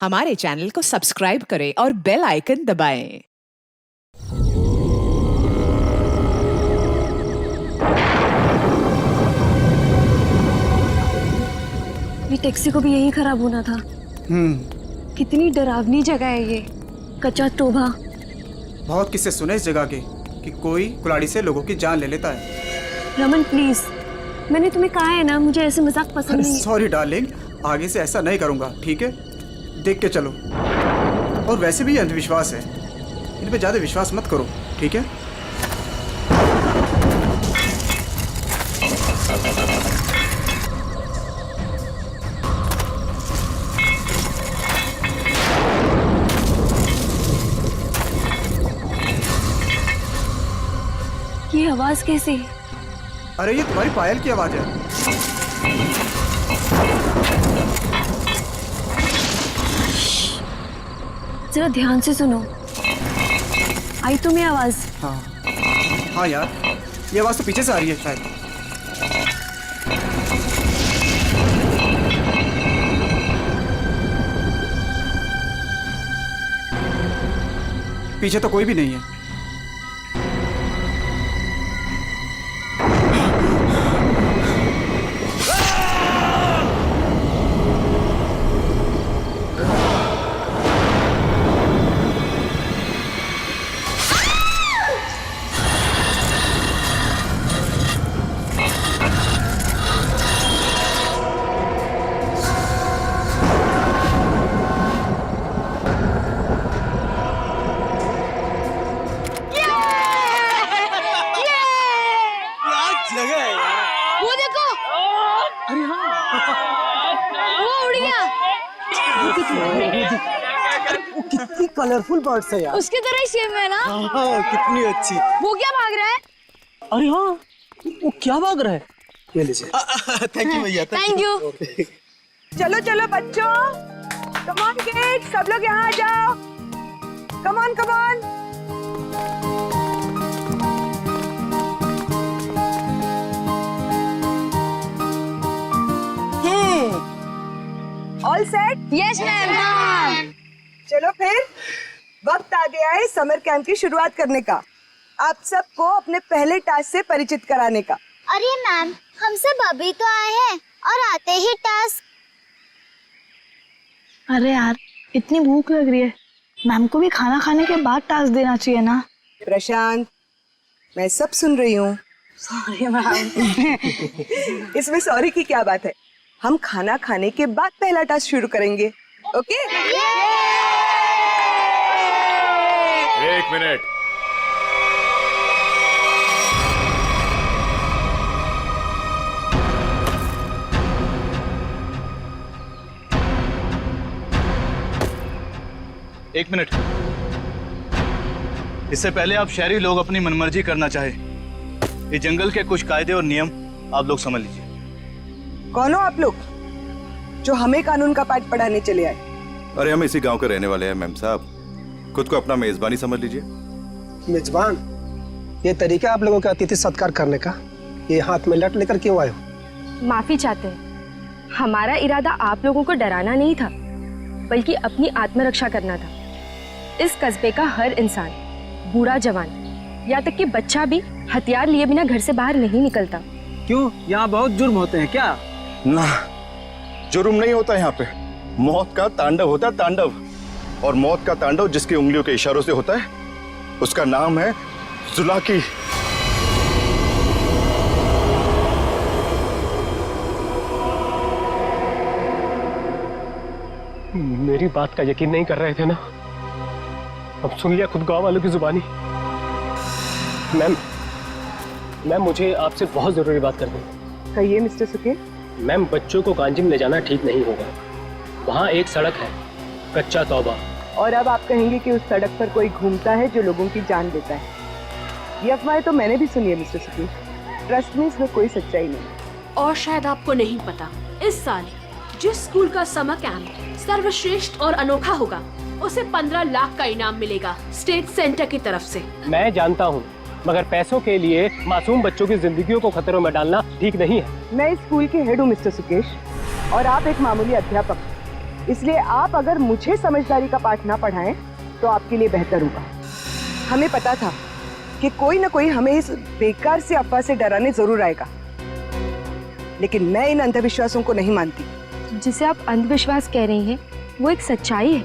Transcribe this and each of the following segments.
हमारे चैनल को सब्सक्राइब करें और बेल आइकन दबाएं। ये टैक्सी को भी यही खराब होना था। कितनी डरावनी जगह है ये, कच्चा टोभा। बहुत किस्से सुने इस जगह के कि कोई कुल्हाड़ी से लोगों की जान ले लेता है। रमन प्लीज, मैंने तुम्हें कहा है ना, मुझे ऐसे मजाक पसंद नहीं। सॉरी डार्लिंग, आगे से ऐसा नहीं करूंगा, ठीक है? देख के चलो। और वैसे भी ये अंधविश्वास है, इन पे ज्यादा विश्वास मत करो, ठीक है? ये आवाज कैसी? अरे ये तुम्हारी पायल की आवाज है। जरा ध्यान से सुनो, आई तुम्हें आवाज? हाँ यार, ये आवाज तो पीछे से आ रही है शायद। पीछे तो कोई भी नहीं है। वो देखो, अरे हाँ, वो उड़ गया। वो कितनी कलरफुल बर्ड्स है यार। उसकी तरह ही सेम है ना? हाँ, कितनी अच्छी। वो क्या भाग रहा है? अरे हाँ, वो क्या भाग रहा है? ये लीजिए। थैंक यू भैया। Thank you. चलो चलो बच्चों, कम ऑन किड्स, सब लोग यहाँ आ जाओ। Come on come on. All set? Yes ma'am. चलो फिर वक्त आ गया है समर कैंप की शुरुआत करने का। आप सबको अपने पहले टास्क से परिचित कराने का। अरे मैम, हम सब अभी तो आए हैं और आते ही टास्क। अरे यार, इतनी भूख लग रही है, मैम को भी खाना खाने के बाद टास्क देना चाहिए ना। प्रशांत, मैं सब सुन रही हूँ। Sorry ma'am. इसमें सॉरी की क्या बात है? हम खाना खाने के बाद पहला टास्क शुरू करेंगे, ओके? एक मिनट। एक मिनट। इससे पहले आप शहरी लोग अपनी मनमर्जी करना चाहे, ये जंगल के कुछ कायदे और नियम आप लोग समझ लीजिए। कौन हो आप लोग जो हमें कानून का पाठ पढ़ाने चले आए? अरे हम इसी गांव के रहने वाले हैं मैम साहब, खुद को अपना मेजबानी समझ लीजिए। मेजबान, ये तरीका आप लोगों का अतिथि सत्कार करने का, ये हाथ में लट लेकर क्यों आए हो? माफी चाहते हैं, हमारा इरादा आप लोगों को डराना नहीं था, बल्कि अपनी आत्मरक्षा करना था। इस कस्बे का हर इंसान, बूढ़ा जवान, यहाँ तक कि बच्चा भी हथियार लिए बिना घर से बाहर नहीं निकलता। क्यों, यहाँ बहुत जुर्म होते हैं क्या? ना, जुर्म नहीं होता यहाँ पे, मौत का तांडव होता है, तांडव। और मौत का तांडव जिसकी उंगलियों के इशारों से होता है, उसका नाम है जुलाकी। मेरी बात का यकीन नहीं कर रहे थे ना? अब सुन लिया खुद गांव वालों की जुबानी। मैम मुझे आपसे बहुत जरूरी बात करनी है। कहिए मिस्टर सुके। मैम, बच्चों को कांजिम ले जाना ठीक नहीं होगा। वहाँ एक सड़क है, कच्चा तौबा। और अब आप कहेंगे कि उस सड़क पर कोई घूमता है जो लोगों की जान लेता है। ये अफवाहें तो मैंने भी सुनी है मिस्टर सुके। ट्रस्ट में इसमें कोई सच्चाई नहीं। और शायद आपको नहीं पता, इस साल जिस स्कूल का समर कैंप सर्वश्रेष्ठ और अनोखा होगा, उसे 15 लाख का इनाम मिलेगा स्टेट सेंटर की तरफ से। मैं जानता हूँ, मगर पैसों के लिए मासूम बच्चों की जिंदगियों को खतरों में डालना ठीक नहीं है। मैं इस स्कूल के हेड हूँ मिस्टर सुकेश, और आप एक मामूली अध्यापक। इसलिए आप अगर मुझे समझदारी का पाठ ना पढ़ाएं तो आपके लिए बेहतर होगा। हमें पता था कि कोई ना कोई हमें इस बेकार से अफवाह से डराने जरूर आएगा, लेकिन मैं इन अंधविश्वासों को नहीं मानती। जिसे आप अंधविश्वास कह रही हैं वो एक सच्चाई है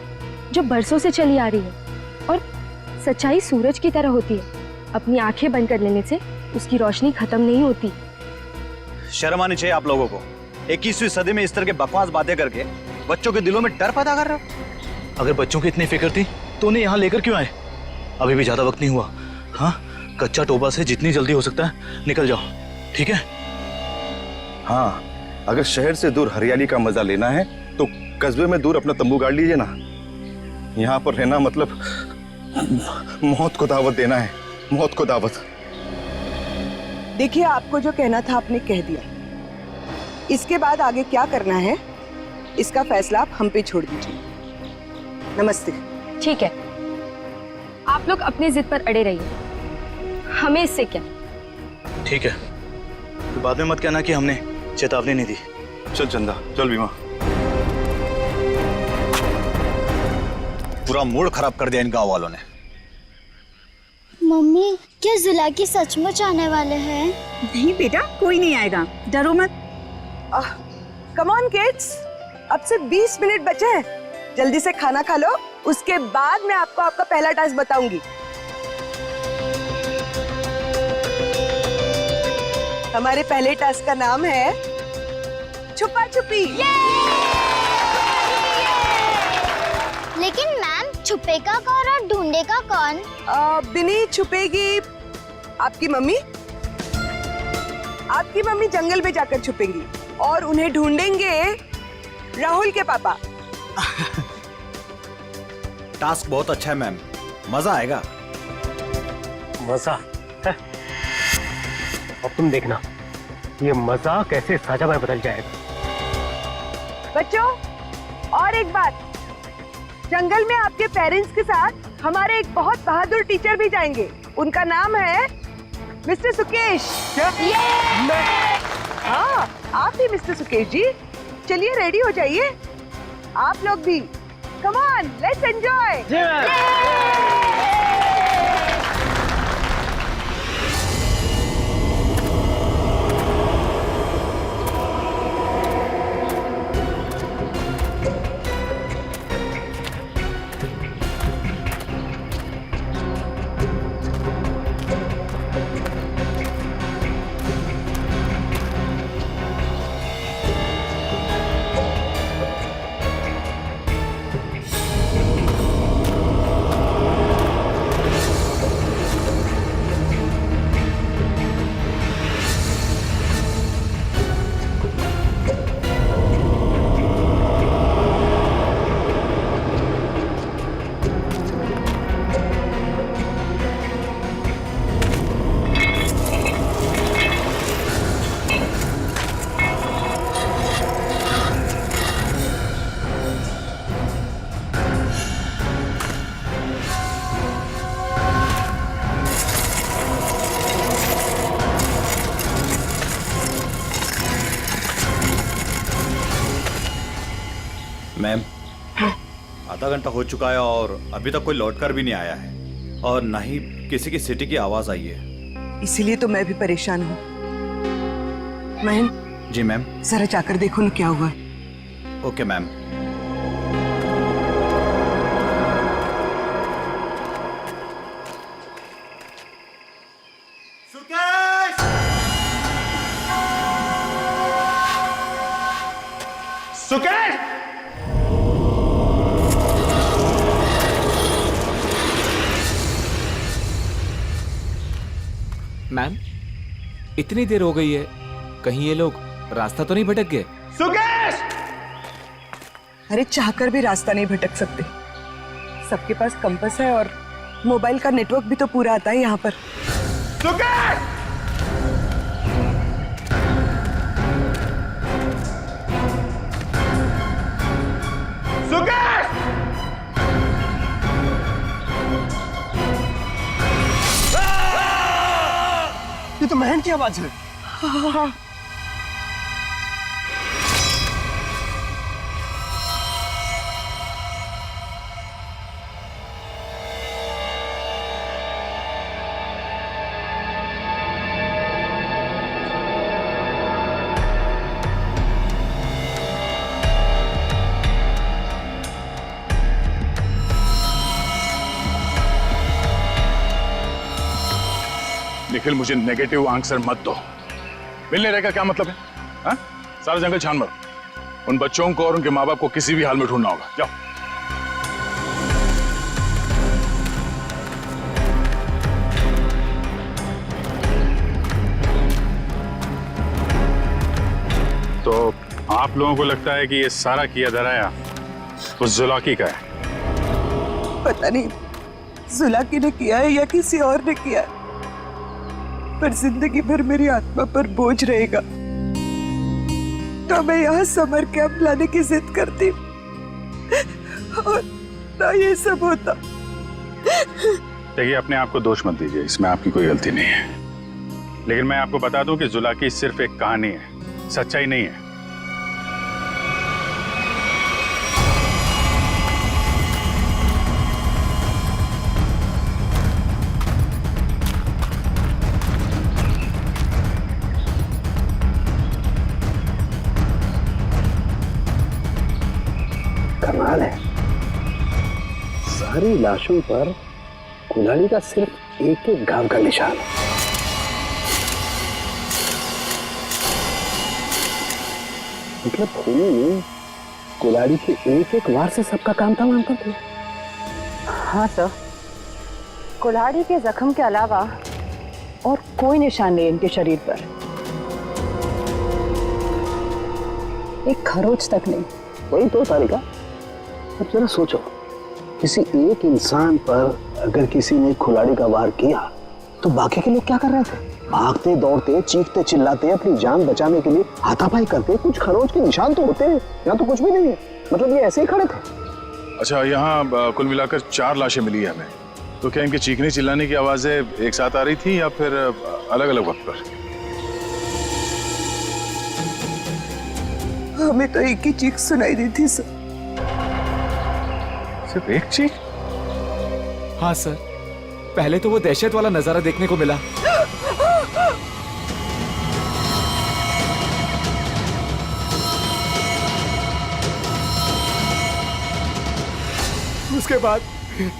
जो बरसों से चली आ रही है, और सच्चाई सूरज की तरह होती है, अपनी आंखें बंद कर लेने से उसकी रोशनी खत्म नहीं होती। शर्म आनी चाहिए आप लोगों को। 21वीं सदी में इस तरह के बकवास बातें करके बच्चों के दिलों में डर पैदा कर रहे हो। अगर बच्चों की इतनी फिक्र थी तो उन्हें यहाँ लेकर क्यों आए? अभी भी ज्यादा वक्त नहीं हुआ। हाँ, कच्चा टोबा से जितनी जल्दी हो सकता है निकल जाओ, ठीक है? हाँ, अगर शहर से दूर हरियाली का मजा लेना है तो कस्बे में दूर अपना तंबू गाड़ लीजिए ना। यहाँ पर रहना मतलब मौत को दावत देना है, मौत को दावत। देखिए, आपको जो कहना था आपने कह दिया। इसके बाद आगे क्या करना है इसका फैसला आप हम पे छोड़ दीजिए। नमस्ते। ठीक है, आप लोग अपनी जिद पर अड़े रहिए, हमें इससे क्या। ठीक है, तो बाद में मत कहना कि हमने चेतावनी नहीं दी। चल चंदा, चल बीमा। पूरा मूड खराब कर दिया इन गांव वालों ने। मम्मी, क्या जुलाकी सचमुच आने वाले हैं? नहीं बेटा, कोई नहीं आएगा, डरो मत। कम ऑन किड्स, अब से 20 मिनट बचे हैं। जल्दी से खाना खा लो, उसके बाद मैं आपको आपका पहला टास्क बताऊंगी। हमारे पहले टास्क का नाम है छुपा छुपी। लेकिन मैम, छुपेगा कौन और ढूंढेगा कौन? बिनी छुपेगी आपकी मम्मी। आपकी मम्मी जंगल में जाकर छुपेंगी और उन्हें ढूंढेंगे राहुल के पापा। टास्क बहुत अच्छा है मैम, मजा आएगा। मजा है? अब तुम देखना ये मजा कैसे सजा में बदल जाएगा। बच्चों, और एक बात, जंगल में आपके पेरेंट्स के साथ हमारे एक बहुत बहादुर टीचर भी जाएंगे। उनका नाम है मिस्टर सुकेश। क्या? हाँ, आप भी मिस्टर सुकेश जी। चलिए रेडी हो जाइए, आप लोग भी। Come on, let's enjoy. Ma'am, आधा घंटा हो चुका है और अभी तक कोई लौटकर भी नहीं आया है, और ना ही किसी की सिटी की आवाज आई है। इसीलिए तो मैं भी परेशान हूँ। महन। जी मैम। जरा जाकर देखो ना क्या हुआ। Okay ma'am. सुकेश! मैम, इतनी देर हो गई है, कहीं ये लोग रास्ता तो नहीं भटक गए? सुकेश! अरे चाहकर भी रास्ता नहीं भटक सकते। सबके पास कंपास है और मोबाइल का नेटवर्क भी तो पूरा आता है यहाँ पर। सुकेश! सुकेश! ये तो महन की आवाज है। निखिल, मुझे नेगेटिव आंसर मत दो। मिलने रहेगा क्या मतलब है? हाँ? सारा जंगल छान मारो। उन बच्चों को और उनके माँ बाप को किसी भी हाल में ढूंढना होगा। जाओ। तो आप लोगों को लगता है कि ये सारा किया धराया उस जुलाकी का है? पता नहीं जुलाकी ने किया है या किसी और ने किया है, पर जिंदगी भर मेरी आत्मा पर बोझ रहेगा। तो मैं यहाँ समर कैंप लाने की जिद करती और ना ये सब होता। देखिए, अपने आप को दोष मत दीजिए, इसमें आपकी कोई गलती नहीं है। लेकिन मैं आपको बता दूं कि जुलाकी सिर्फ एक कहानी है, सच्चाई नहीं है। कमाल है, सारी लाशों पर कुल्हाड़ी का सिर्फ एक एक घाव का निशान है। मतलब खूनी ने कुल्हाड़ी के एक एक वार से सबका काम तमाम कर दिया। हाँ सर, कुल्हाड़ी के जख्म के अलावा और कोई निशान नहीं इनके शरीर पर, एक खरोच तक नहीं। वही तो तारिका, अब जरा सोचो, किसी एक इंसान पर अगर किसी ने कुल्हाड़ी का वार किया तो बाकी के लोग क्या कर रहे थे? भागते दौड़ते, चीखते चिल्लाते, अपनी जान बचाने के लिए हाथापाई करते। कुछ खरोच के निशान तो होते हैं, यहाँ तो कुछ भी नहीं है। मतलब ये ऐसे ही खड़े थे। अच्छा, यहाँ कुल मिलाकर 4 लाशें मिली है हमें। तो क्या इनके चीखने चिल्लाने की आवाजें एक साथ आ रही थी या फिर अलग अलग वक्त पर? हमें तो एक ही चीख सुनाई दी थी सर। सिर्फ एक चीख? हाँ सर, पहले तो वो दहशत वाला नजारा देखने को मिला। उसके बाद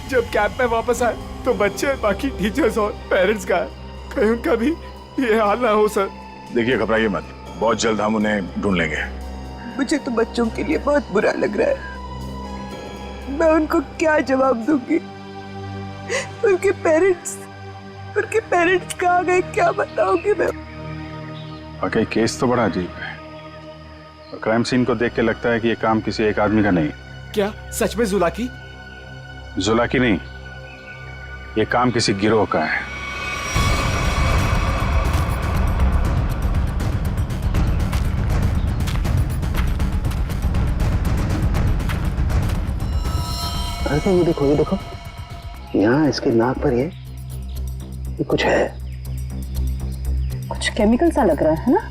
जब कैंप में वापस आए तो बच्चे, बाकी टीचर्स और पेरेंट्स का कहीं उनका भी ये हाल ना हो सर। देखिए, घबराइए मत, बहुत जल्द हम उन्हें ढूंढ लेंगे। मुझे तो बच्चों के लिए बहुत बुरा लग रहा है। मैं उनको क्या जवाब दूंगी? उनके पेरेंट्स कहाँ गए, क्या बताऊंगी मैं? वाकई केस तो बड़ा अजीब है और क्राइम सीन को देख के लगता है कि ये काम किसी एक आदमी का नहीं। क्या सच में जुलाकी? जुलाकी नहीं, ये काम किसी गिरोह का है। अरे ये देखो, ये देखो, यहाँ इसके नाक पर ये कुछ है, कुछ केमिकल सा लग रहा है ना?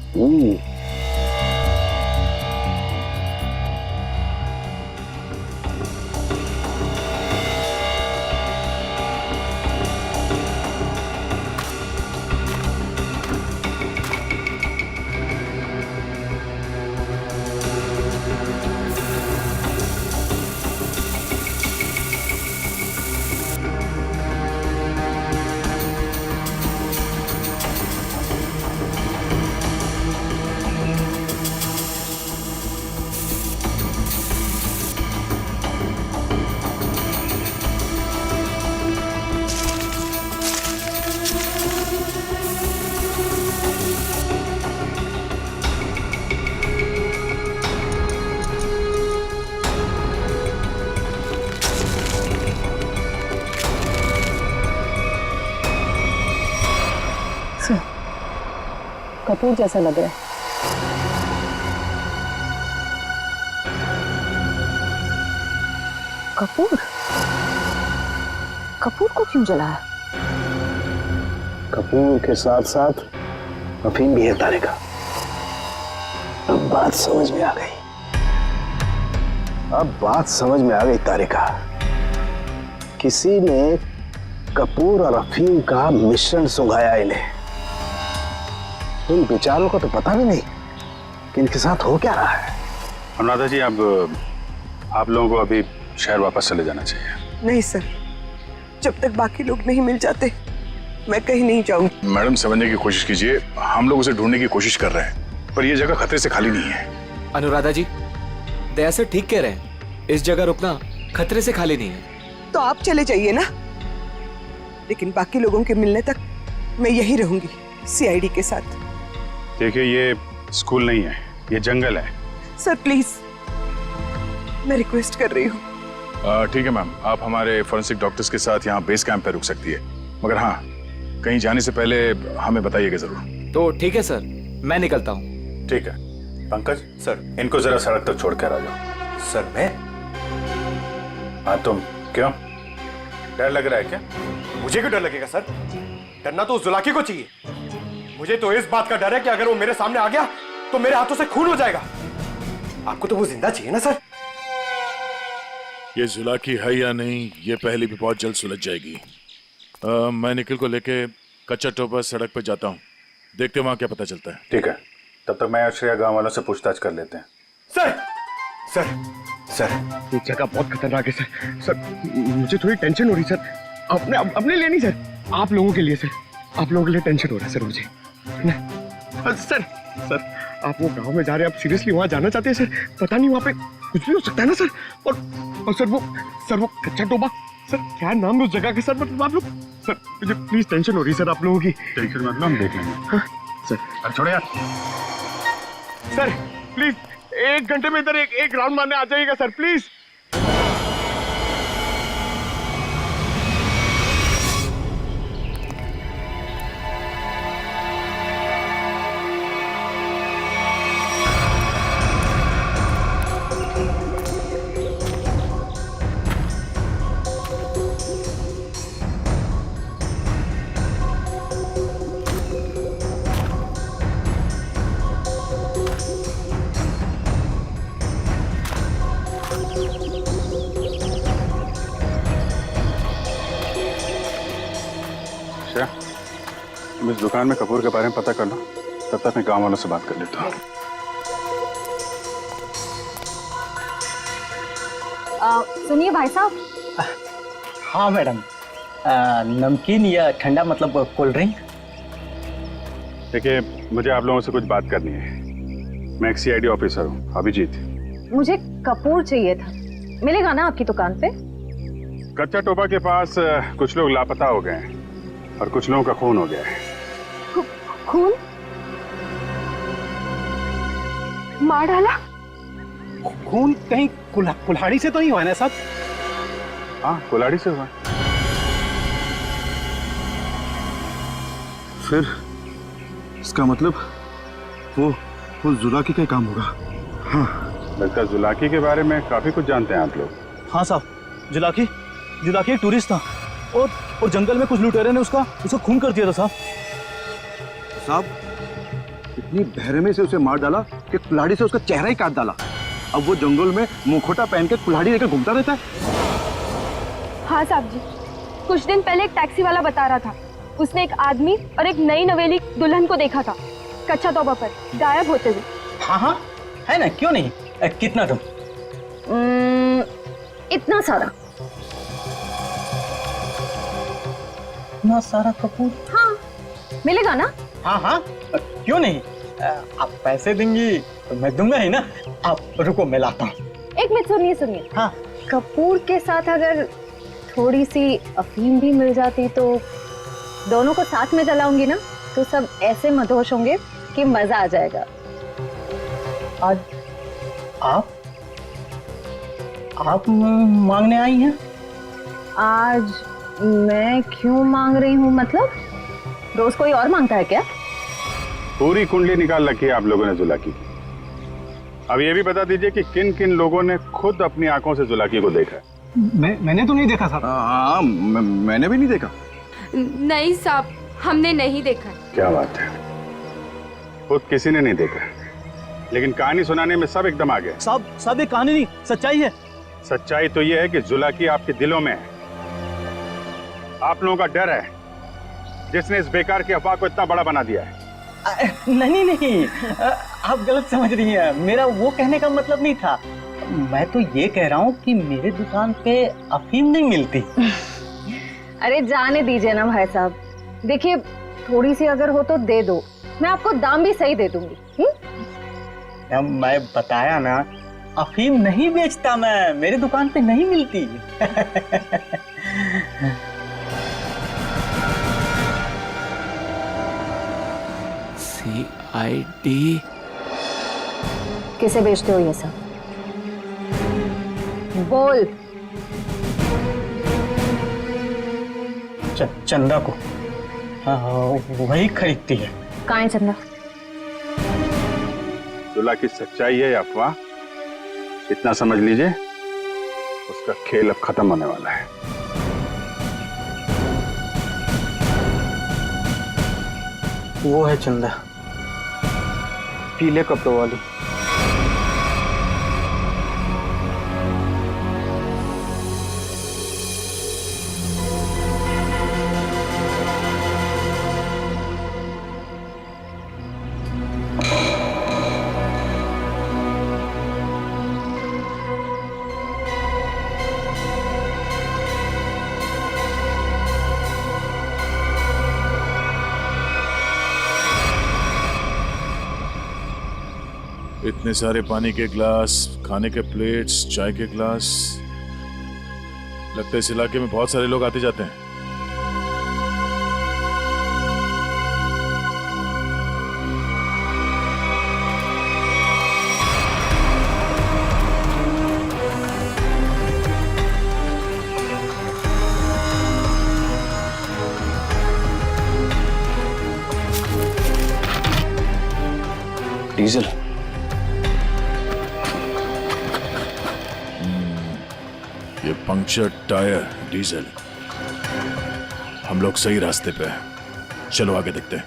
कपूर जैसा लग रहा है। कपूर? कपूर को क्यों जलाया? कपूर के साथ साथ अफीम भी है तारिका। अब बात समझ में आ गई। तारिका, किसी ने कपूर और अफीम का मिश्रण सुंघाया इन्हें। इन बेचारों को तो पता भी नहीं कि इनके साथ हो क्या रहा है। अनुराधा जी, अब आप लोगों को अभी शहर वापस चले जाना चाहिए। नहीं सर, जब तक बाकी लोग नहीं मिल जाते मैं कहीं नहीं जाऊंगी। मैडम समझने की कोशिश कीजिए, हम लोग उसे ढूंढने की कोशिश कर रहे हैं, पर यह जगह खतरे से खाली नहीं है। अनुराधा जी, दया से ठीक कह रहे हैं, इस जगह रुकना खतरे से खाली नहीं है। तो आप चले जाइए ना, लेकिन बाकी लोगों के मिलने तक मैं यहीं रहूंगी सीआईडी के साथ। देखिए, ये स्कूल नहीं है, ये जंगल है। सर प्लीज, मैं रिक्वेस्ट कर रही हूँ। ठीक है मैम, आप हमारे फॉरेंसिक डॉक्टर्स के साथ यहाँ बेस कैंप पे रुक सकती है, मगर हाँ, कहीं जाने से पहले हमें बताइएगा जरूर। तो ठीक है सर, मैं निकलता हूँ। ठीक है। पंकज सर, इनको जरा सड़क तक छोड़ कर आ जाओ। सर मैं? हाँ तुम, क्यों डर लग रहा है क्या? मुझे क्यों डर लगेगा सर? डरना तो उस जुलाकी को चाहिए। मुझे तो इस बात का डर है कि अगर वो मेरे सामने आ गया तो मेरे हाथों से खून हो जाएगा। आपको तो वो जिंदा चाहिए ना सर? ये जुलाकी है या नहीं, ये पहले भी बहुत जल्द सुलझ जाएगी। मैं निखिल को लेके कच्चा टोपा सड़क पे जाता हूँ, देखते वहां क्या पता चलता है। ठीक है, तब तक मैं और श्रेया गांव वालों से पूछताछ कर लेते हैं। सर सर सर, ये जगह बहुत खतरनाक है सर। सर मुझे थोड़ी टेंशन हो रही सर, अपने लिए नहीं सर, आप लोगों के लिए सर। आप लोगों के लिए टेंशन हो रहा है सर मुझे ना। सर सर, आप वो गांव में जा रहे हैं, आप सीरियसली वहां जाना चाहते हैं सर? पता नहीं वहां पे कुछ भी हो सकता है ना सर। और सर वो कच्चा टोबा, सर क्या नाम है उस जगह के सर? मतलब आप लोग सर, मुझे प्लीज टेंशन हो रही है सर आप लोगों की। टेंशन मतलब हम देख लेंगे। हाँ सर। अरे छोड़ो यार। सर प्लीज 1 घंटे में इधर एक राउंड मारने आ जाइएगा सर प्लीज। तुम इस दुकान में कपूर के बारे में पता कर लो, तब तक मैं गांव वालों से बात कर लेता हूँ। सुनिए भाई साहब। हाँ मैडम, नमकीन या ठंडा मतलब कोल्ड ड्रिंक? देखिए, मुझे आप लोगों से कुछ बात करनी है। मैं एक सीआईडी ऑफिसर हूँ, अभिजीत। मुझे कपूर चाहिए था, मिलेगा ना आपकी दुकान पे? कच्चा टोपा के पास कुछ लोग लापता हो गए हैं और कुछ लोगों का खून हो गया है। खून? मार डाला? खून कहीं कुल्हाड़ी से तो नहीं हुआ ना साहब? हाँ, कुल्हाड़ी से हुआ। फिर इसका मतलब वो जुलाकी का काम होगा। हाँ, लगता है जुलाकी के बारे में काफी कुछ जानते हैं आप लोग। हाँ साहब, जुलाकी एक टूरिस्ट था और जंगल में कुछ लुटेरे ने उसका खून कर दिया था साहब, इतनी बहरमे से उसे मार डाला कि कुल्हाड़ी से उसका चेहरा ही काट डाला। अब वो जंगल में मुखोटा पहन के कुल्हाड़ी लेकर घूमता रहता है। हाँ साहब जी, कुछ दिन पहले एक टैक्सी वाला बता रहा था, उसने एक आदमी और एक नई नवेली दुल्हन को देखा था कच्चा तोबा पर गायब होते हुए। हाँ है ना, क्यों नहीं? कितना तुम? इतना सारा। इतना सारा कपूर? हाँ, मिलेगा ना? हाँ, क्यों नहीं? आप पैसे देंगी तो मैं दूंगा ही ना। आप रुको, मैं लाता हूँ। एक मिनट, सुनिए। हाँ, कपूर के साथ अगर थोड़ी सी अफीम भी मिल जाती तो दोनों को साथ में जलाऊंगी ना, तो सब ऐसे मदहोश होंगे कि मजा आ जाएगा। आज आप मांगने आई हैं? आज मैं क्यों मांग रही हूँ? मतलब रोज कोई और मांगता है क्या? पूरी कुंडली निकाल रखी है आप लोगों ने जुलाकी की। अब ये भी बता दीजिए कि किन किन लोगों ने खुद अपनी आंखों से जुलाकी को देखा है? मैंने तो नहीं देखा साहब। हाँ, मैंने भी नहीं देखा। नहीं साहब, हमने नहीं देखा। क्या बात है, खुद किसी ने नहीं देखा, लेकिन कहानी सुनाने में सब एकदम आ गए। साहब ये कहानी नहीं, सच्चाई है। सच्चाई तो ये है कि जुलाकी आपके दिलों में है। आप लोगों का डर है जिसने इस बेकार की अफवाह को इतना बड़ा बना दिया है। नहीं, आप गलत समझ रही हैं। मेरा वो कहने का मतलब नहीं था। मैं तो ये कह रहा हूँ कि मेरे दुकान पे अफीम नहीं मिलती। अरे जाने दीजिए ना भाई साहब, देखिए थोड़ी सी अगर हो तो दे दो, मैं आपको दाम भी सही दे दूंगी। मैं बताया ना, अफीम नहीं बेचता मैं, मेरी दुकान पे नहीं मिलती। CID किसे बेचते हो ये सब? बोल। चंदा को। हाँ, वही खरीदती है। कहाँ है चंदा? जुला की सच्चाई है अफवाह, इतना समझ लीजिए, उसका खेल अब खत्म होने वाला है। वो है चंदा, पीले कपड़ों वाली। इतने सारे पानी के ग्लास, खाने के प्लेट्स, चाय के ग्लास, लगता है इस इलाके में बहुत सारे लोग आते जाते हैं। डीजल। ये पंक्चर टायर, डीजल। हम लोग सही रास्ते पे हैं, चलो आगे देखते हैं।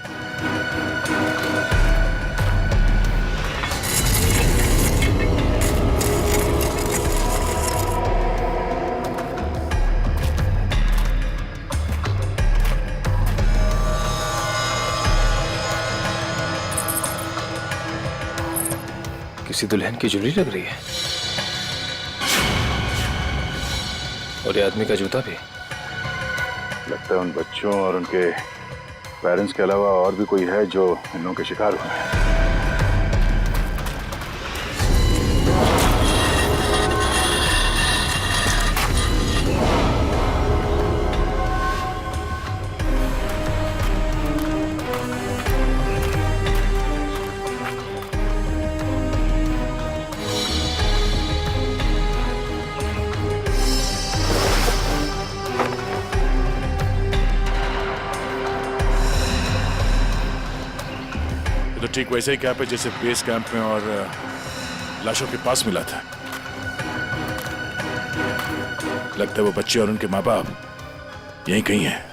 किसी दुल्हन की ज्वेलरी लग रही है, और ये आदमी का जूता भी। लगता है उन बच्चों और उनके पेरेंट्स के अलावा और भी कोई है जो इन लोगों के शिकार हुए हैं। तो ठीक वैसे ही कैंप है जैसे बेस कैंप में और लाशों के पास मिला था। लगता है वो बच्चे और उनके माँ बाप यहीं कहीं हैं।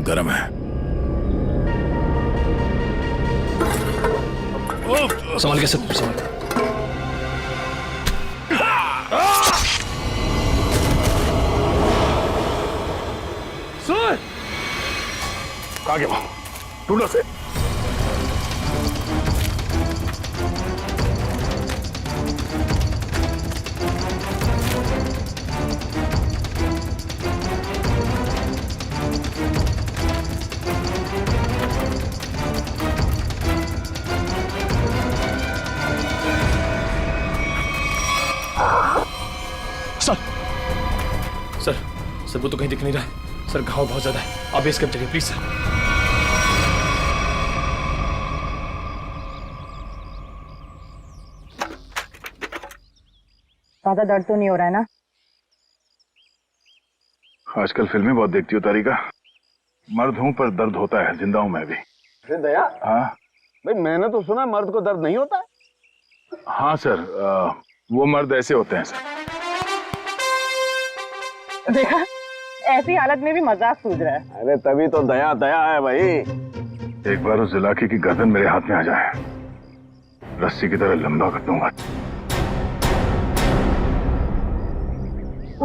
गरम है। संभाल के सब संभाल। सर कहाँ गया? ढूंढो से। सर वो तो कहीं दिख नहीं रहा है सर, घाव बहुत ज्यादा है, आप बेस कैंप चलिए प्लीज सर। ज्यादा दर्द तो नहीं हो रहा है ना? आजकल फिल्में बहुत देखती हो तारिका। मर्द हूं पर दर्द होता है, जिंदा हूं मैं भी। अरे दया, हाँ भाई मैंने तो सुना मर्द को दर्द नहीं होता है। हाँ सर, वो मर्द ऐसे होते हैं सर। देखा, ऐसी हालत में भी मजाक सूझ रहा है। अरे तभी तो दया दया है भाई। एक बार उस जुलाकी की गर्दन मेरे हाथ में आ जाए, रस्सी की तरह लंबा कर दूंगा।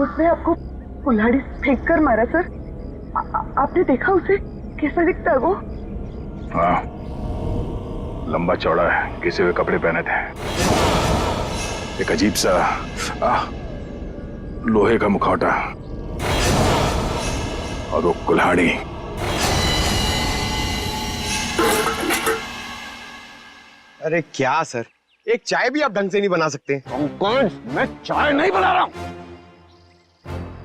उसने आपको कुल्हाड़ी फेंक कर मारा सर? आपने देखा उसे? कैसा दिखता है वो? हाँ, लंबा चौड़ा है, घिसे हुए कपड़े पहने थे, एक अजीब सा लोहे का मुखौटा और वो कुल्हाड़ी। अरे क्या सर, एक चाय भी आप ढंग से नहीं बना सकते? कौन? मैं चाय नहीं बना रहा हूं।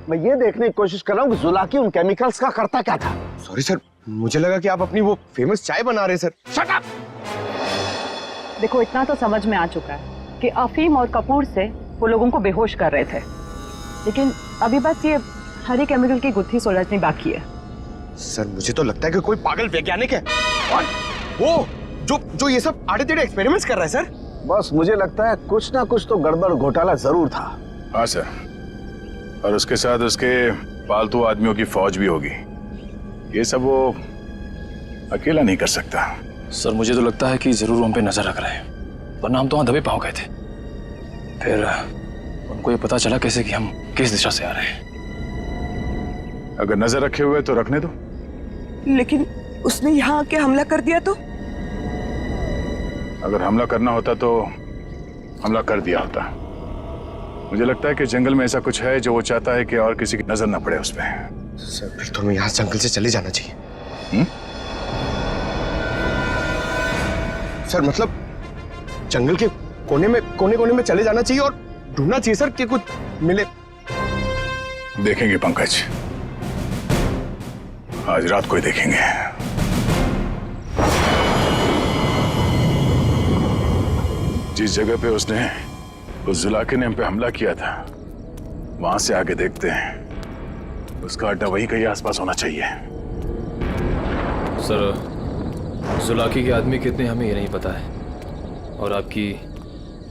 मैं ये देखने की कोशिश कर रहा हूं कि जुलाकी उन केमिकल्स का करता क्या था। सॉरी सर, मुझे लगा कि आप अपनी वो फेमस चाय बना रहे सर। Shut up! देखो, इतना तो समझ में आ चुका है कि अफीम और कपूर से वो लोगों को बेहोश कर रहे थे, लेकिन अभी बस ये हरी केमिकल की गुत्थी सुलझनी बाकी है। सर मुझे तो लगता है कि कोई पागल वैज्ञानिक है और वो जो ये सब आड़े टेढ़े एक्सपेरिमेंट्स कर रहा है सर। बस मुझे लगता है कुछ ना कुछ तो गड़बड़ घोटाला जरूर था। हाँ सर, और उसके साथ उसके पालतू आदमियों की फौज भी होगी। ये सब वो अकेला नहीं कर सकता। सर मुझे तो लगता है कि जरूर हम पे नजर रख रहे हैं, वरना हम तो वहां दबे पाँव गए थे। फिर उनको ये पता चला कैसे कि हम किस दिशा से आ रहे हैं। अगर नजर रखे हुए तो रखने दो। लेकिन उसने यहाँ आके हमला कर दिया तो? अगर हमला करना होता तो हमला कर दिया होता। मुझे लगता है कि जंगल में ऐसा कुछ है जो वो चाहता है कि और किसी की नजर न पड़े उस पर। सर फिर तो हमें यहाँ जंगल से चले जाना चाहिए। सर मतलब जंगल के कोने में चले जाना चाहिए और ढूंढना चाहिए सर कि कुछ मिले। देखेंगे पंकज, आज रात को ही देखेंगे। जिस जगह पे उसने उस जुलाकी ने हम पे हमला किया था, वहां से आगे देखते हैं। उसका अड्डा वही कहीं आसपास होना चाहिए। सर जुलाकी के आदमी कितने हमें ये नहीं पता है, और आपकी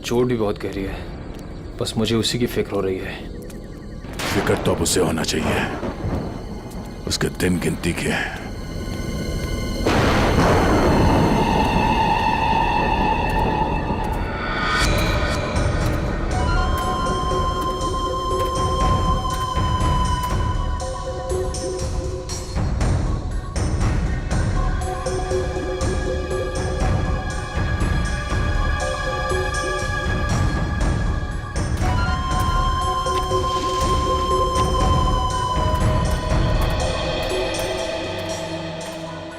चोट भी बहुत गहरी है। बस मुझे उसी की फिक्र हो रही है। फिक्र तो अब उसे होना चाहिए, उसके दिन गिनती के।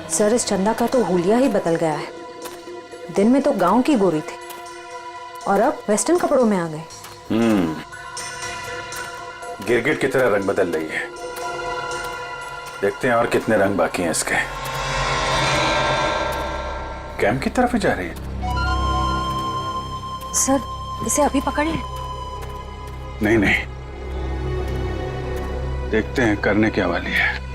सर, इस चंदा का तो हुलिया ही बदल गया है। दिन में तो गांव की गोरी थी और अब वेस्टर्न कपड़ों में आ गए। गिरगिट की तरह रंग बदल रही है। देखते हैं और कितने रंग बाकी हैं इसके। कैंप की तरफ ही जा रही है। सर, इसे अभी पकड़ लें? नहीं नहीं, देखते हैं करने क्या वाली है।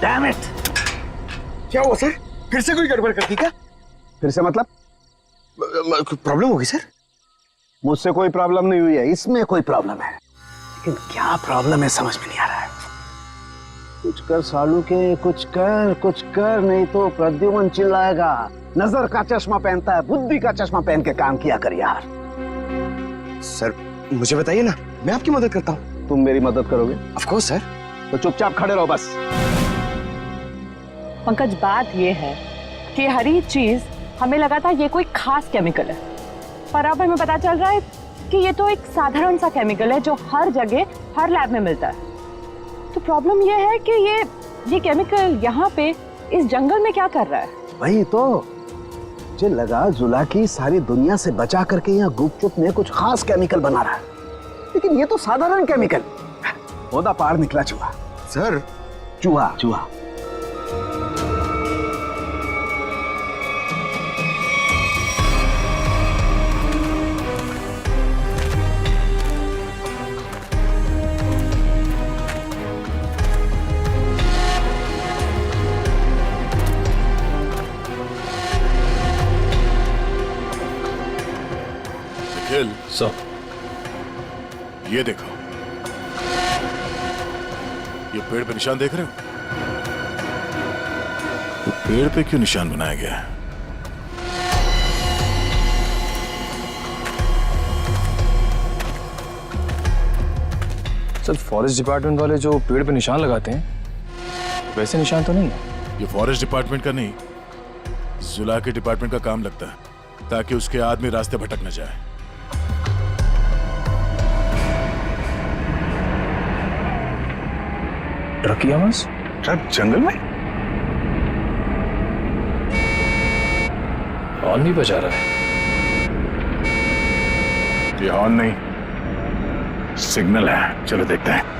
Damn it! क्या हुआ सर? फिर से कोई गड़बड़ कर दी क्या? फिर से मतलब? प्रॉब्लम होगी सर? मुझसे कोई प्रॉब्लम नहीं हुई है, इसमें कोई प्रॉब्लम है। लेकिन क्या प्रॉब्लम है समझ में नहीं आ रहा है। कुछ कर सालू के, कुछ कर, नहीं तो प्रद्युमन चिल्लाएगा। नजर का चश्मा पहनता है, बुद्धि का चश्मा पहन के काम किया कर यार। सर मुझे बताइए ना, मैं आपकी मदद करता हूँ। तुम मेरी मदद करोगे? Of course sir. तो चुपचाप खड़े रहो बस। पंकज, बात ये है कि हर एक चीज हमें लगा था ये कोई खास केमिकल है, पर अब हमें पता चल रहा है कि ये तो एक साधारण सा केमिकल है जो हर जगह हर लैब में मिलता है। तो प्रॉब्लम ये है कि ये केमिकल यहाँ पे इस जंगल में क्या कर रहा है? वही तो मुझे लगा, जुलाकी सारी दुनिया से बचा करके यहाँ गुपचुप में कुछ खास केमिकल बना रहा है, लेकिन ये तो साधारण केमिकल। ओदा पार निकला चूहा। सर चूहा। सब ये देखो, ये पेड़ पे निशान देख रहे हो? तो पेड़ पे क्यों निशान बनाया गया है? सर फॉरेस्ट डिपार्टमेंट वाले जो पेड़ पे निशान लगाते हैं वैसे निशान तो नहीं है। ये फॉरेस्ट डिपार्टमेंट का नहीं, जुला के डिपार्टमेंट का काम लगता है, ताकि उसके आदमी रास्ते भटक न जाए। ट्रक की आवाज? ट्रक जंगल में? हॉर्न भी बजा रहा है। ये हॉर्न नहीं, सिग्नल है। चलो देखते हैं।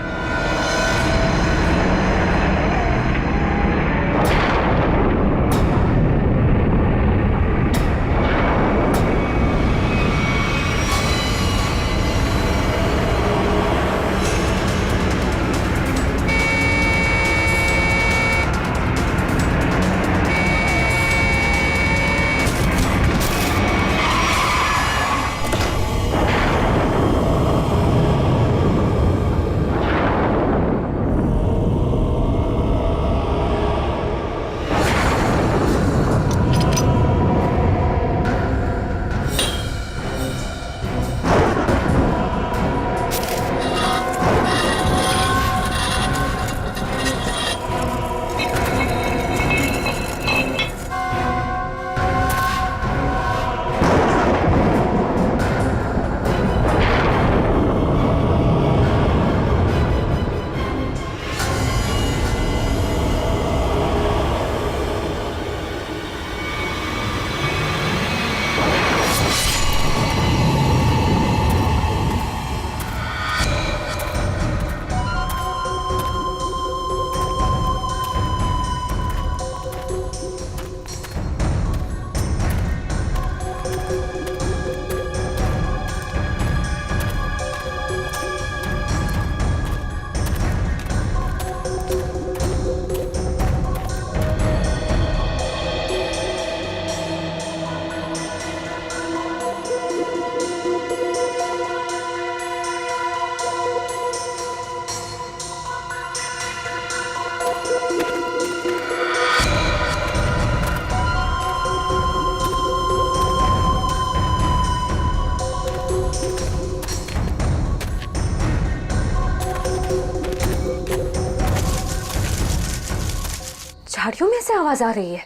झाड़ियों में से आवाज आ रही है।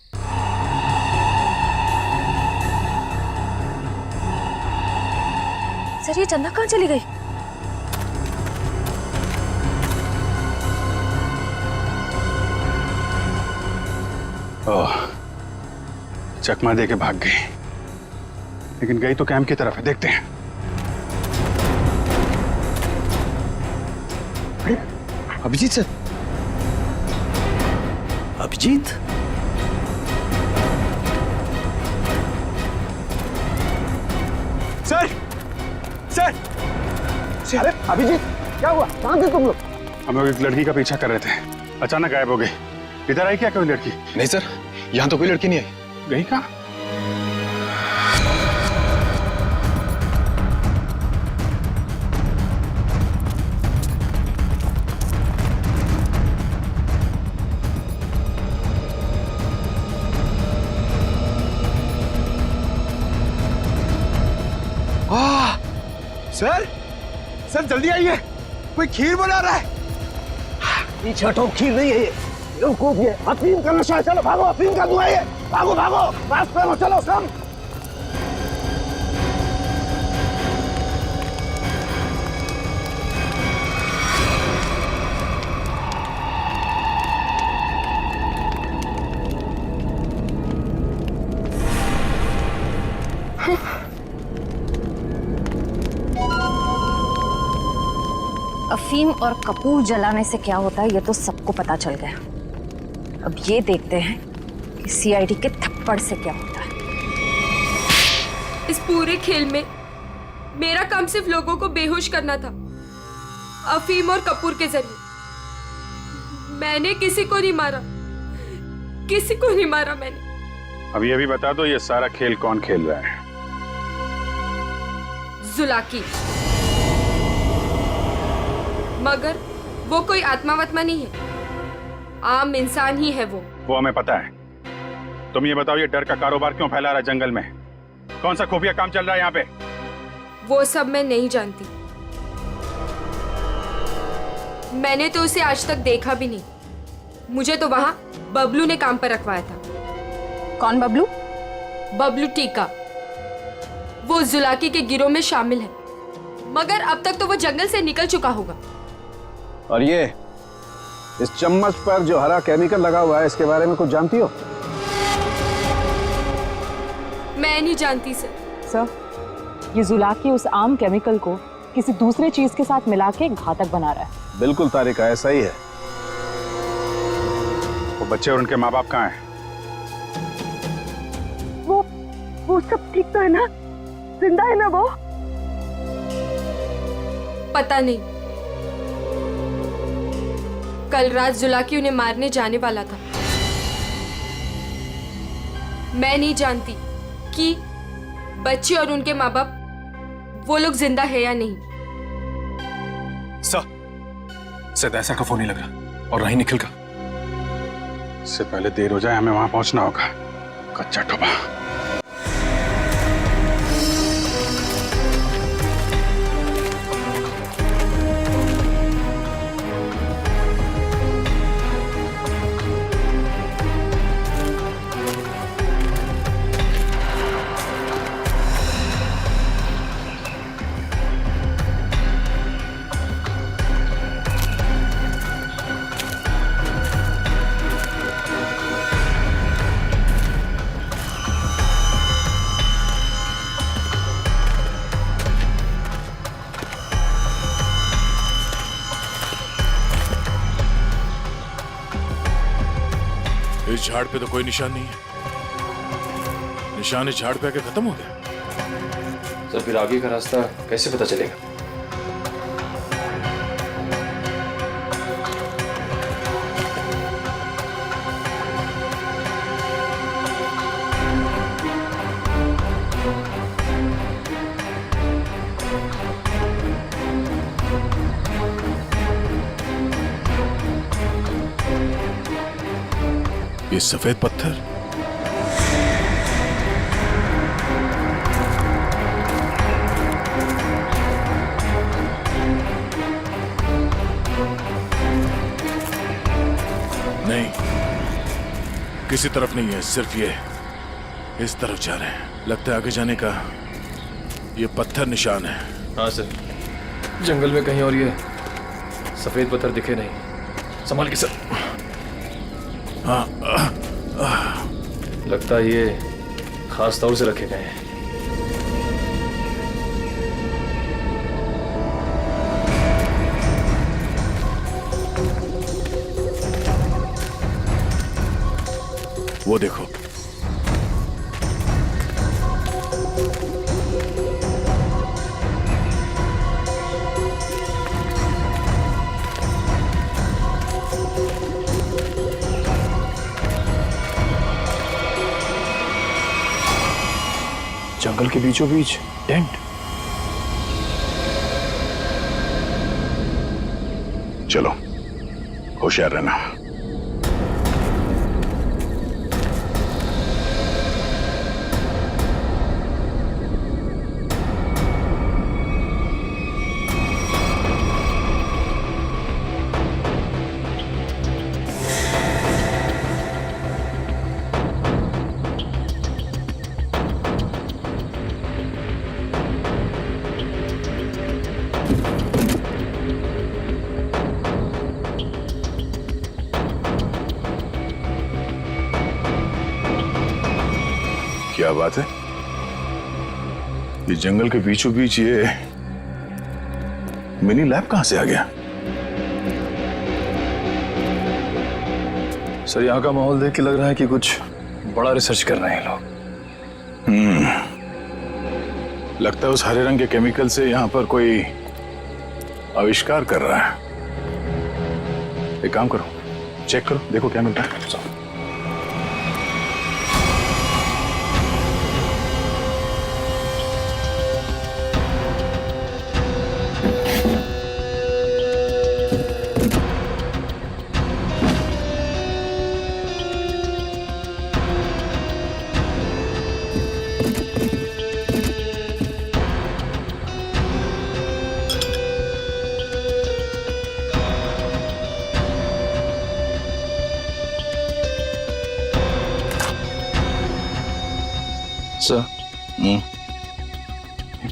सर ये चंदा कहाँ चली गई? ओह, चकमा दे के भाग गई, लेकिन गई तो कैंप की तरफ है। देखते हैं। Abhijit sir, Abhijit, sir sir अरे अभिजीत क्या हुआ? कहाँ थे तुम लोग? हम लोग एक लड़की का पीछा कर रहे थे, अचानक गायब हो गई। इधर आई क्या कोई लड़की? नहीं सर, यहाँ तो कोई लड़की नहीं आई। गई कहाँ? सर सर जल्दी आइए, कोई खीर बना रहा है। पीछे हटो, खीर नहीं है ये, बेवकूफ ये अफीम का नशा है। चलो भागो, अफीम का धुआं है। भागो भागो, बात करो, चलो सब। अफीम और कपूर जलाने से क्या होता है ये तो सबको पता चल गया। अब ये देखते हैं कि सीआईडी के थप्पड़ से क्या होता है। इस पूरे खेल में मेरा काम सिर्फ लोगों को बेहोश करना था, अफीम और कपूर के जरिए। मैंने किसी को नहीं मारा, किसी को नहीं मारा मैंने। अब ये भी बता दो, ये सारा खेल कौन खेल रहा है? जुलाकी। मगर वो कोई आत्मा वात्मा नहीं है, आम इंसान ही है वो हमें पता है। तुम ये बताओ, ये डर का कारोबार क्यों फैला रहा है जंगल में? कौन सा खुफिया काम चल रहा है यहाँ पे? वो सब मैं नहीं जानती। मैंने तो उसे आज तक देखा भी नहीं। मुझे तो वहां बबलू ने काम पर रखवाया था। कौन बबलू? बबलू टीका। वो जुलाकी के गिरोह में शामिल है, मगर अब तक तो वो जंगल से निकल चुका होगा। और ये इस चम्मच पर जो हरा केमिकल लगा हुआ है, इसके बारे में कुछ जानती हो? मैं नहीं जानती सर। सर, ये जुलाकी उस आम केमिकल को किसी दूसरे चीज के साथ मिला के घातक बना रहा है। बिल्कुल तारिका, ऐसा ही है। वो बच्चे और उनके माँ बाप कहाँ हैं? वो सब ठीक तो है ना? जिंदा है ना वो? पता नहीं। कल रात जुलाकी उन्हें मारने जाने वाला था। मैं नहीं जानती कि बच्चे और उनके माँ बाप वो लोग जिंदा है या नहीं। शायद ऐसा का फोन नहीं लग रहा, और नहीं निखिल का। इससे पहले देर हो जाए, हमें वहां पहुंचना होगा। कच्चा टोपा। इस झाड़ पे तो कोई निशान नहीं है। निशान इस झाड़ पे आके खत्म हो गया। सर, फिर आगे का रास्ता कैसे पता चलेगा? ये सफेद पत्थर, नहीं, किसी तरफ नहीं है, सिर्फ ये इस तरफ जा रहे हैं। लगता है आगे जाने का ये पत्थर निशान है। हाँ सर, जंगल में कहीं और ये सफेद पत्थर दिखे नहीं। संभाल के सर। हाँ, लगता है ये खास तौर से रखे गए हैं। वो देखो, जंगल के बीचों बीच टेंट। चलो, होशियार रहना। क्या बात है? ये जंगल के बीचों बीच ये मिनी लैब कहां से आ गया? सर, यहाँ का माहौल देख के लग रहा है कि कुछ बड़ा रिसर्च कर रहे हैं लोग। लगता है उस हरे रंग के केमिकल से यहाँ पर कोई आविष्कार कर रहा है। एक काम करो, चेक करो, देखो क्या मिलता है। सर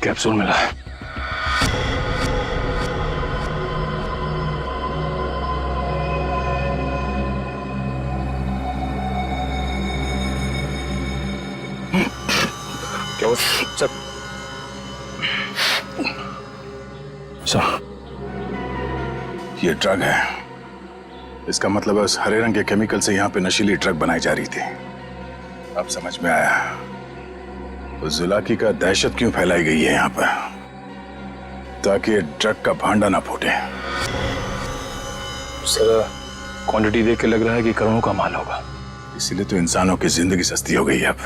कैप्सूल मिला है। क्या वो सर ये ड्रग है। इसका मतलब है उस हरे रंग के केमिकल से यहाँ पे नशीली ड्रग बनाई जा रही थी। अब समझ में आया तो जुलाकी का दहशत क्यों फैलाई गई है यहाँ पर, ताकि ये ड्रग का भांडा ना फूटे। सर क्वांटिटी देख के लग रहा है कि करोड़ों का माल होगा। इसीलिए तो इंसानों की जिंदगी सस्ती हो गई है अब।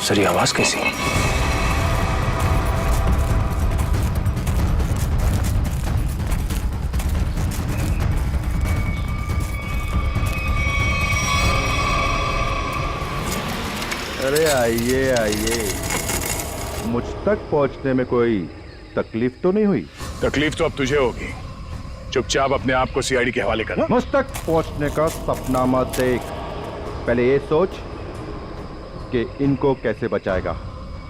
सर ये आवाज कैसी? अरे आइए आइए, मुझ तक पहुंचने में कोई तकलीफ तो नहीं हुई? तकलीफ तो अब तुझे होगी। चुपचाप अपने आप को सीआईडी के हवाले कर। मुझ तक पहुंचने का सपना मत देख, पहले ये सोच कि इनको कैसे बचाएगा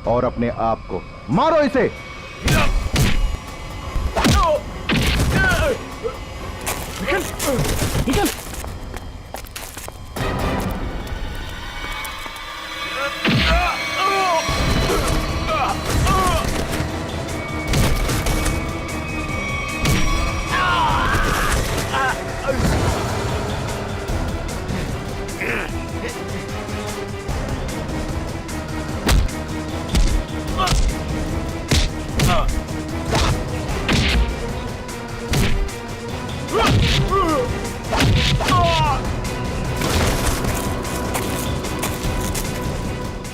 और अपने आप को। मारो इसे। निकल।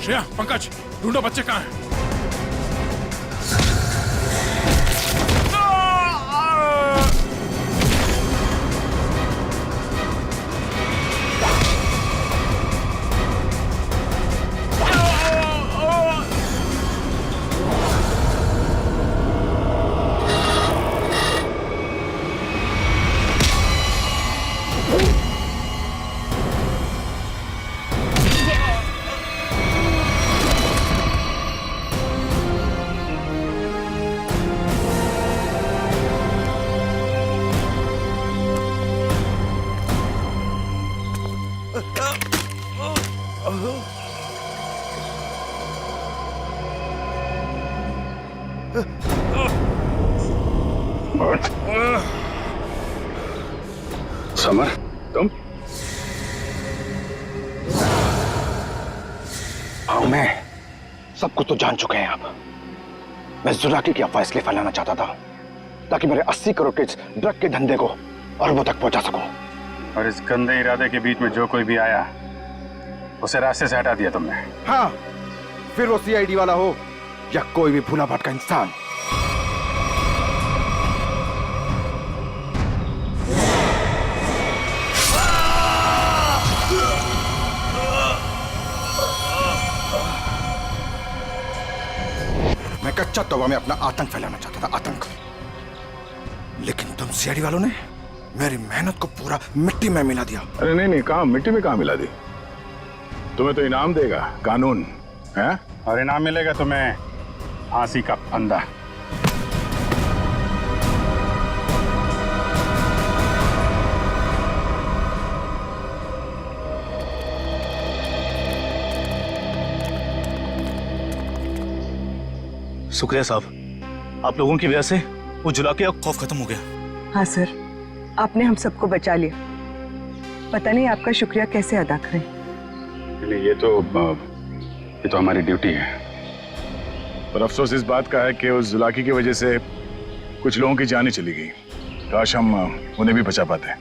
श्रेया, पंकज, ढूंढो बच्चे कहाँ हैं? समर, तुम? हाँ मैं सब कुछ तो जान चुके हैं अब। मैं जुलाकी की अफवाह इसलिए फैलाना चाहता था ताकि मेरे 80 करोड़ के ड्रग के धंधे को अरबों तक पहुंचा सकूं। और इस गंदे इरादे के बीच में जो कोई भी आया उसे रास्ते से हटा दिया तुमने। हाँ, फिर वो सीआईडी वाला हो या कोई भी भूला भटका इंसान। मैं कच्चा तौबा में अपना आतंक फैलाना चाहता था, आतंक। लेकिन तुम सीआईडी वालों ने मेरी मेहनत को पूरा मिट्टी में मिला दिया। अरे नहीं, कहाँ मिट्टी में कहाँ मिला दी? तुम्हें तो इनाम देगा कानून है, और इनाम मिलेगा तुम्हें फांसी का फंदा। शुक्रिया साहब, आप लोगों की वजह से वो जुलाकी का खौफ खत्म हो गया। हाँ सर, आपने हम सबको बचा लिया। पता नहीं आपका शुक्रिया कैसे अदा करें। ये तो हमारी ड्यूटी है। पर अफसोस इस बात का है कि उस जुलाकी की वजह से कुछ लोगों की जान ही चली गई। काश हम उन्हें भी बचा पाते।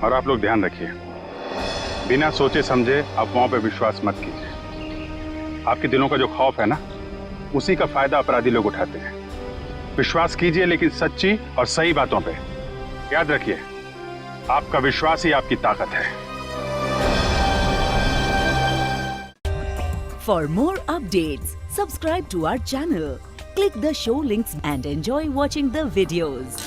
और आप लोग ध्यान रखिए, बिना सोचे समझे अफवाहों पे विश्वास मत कीजिए। आपके दिलों का जो खौफ है ना, उसी का फायदा अपराधी लोग उठाते हैं। विश्वास कीजिए लेकिन सच्ची और सही बातों पे। याद रखिए, आपका विश्वास ही आपकी ताकत है। For more updates, subscribe to our channel, click the show links and enjoy watching the videos.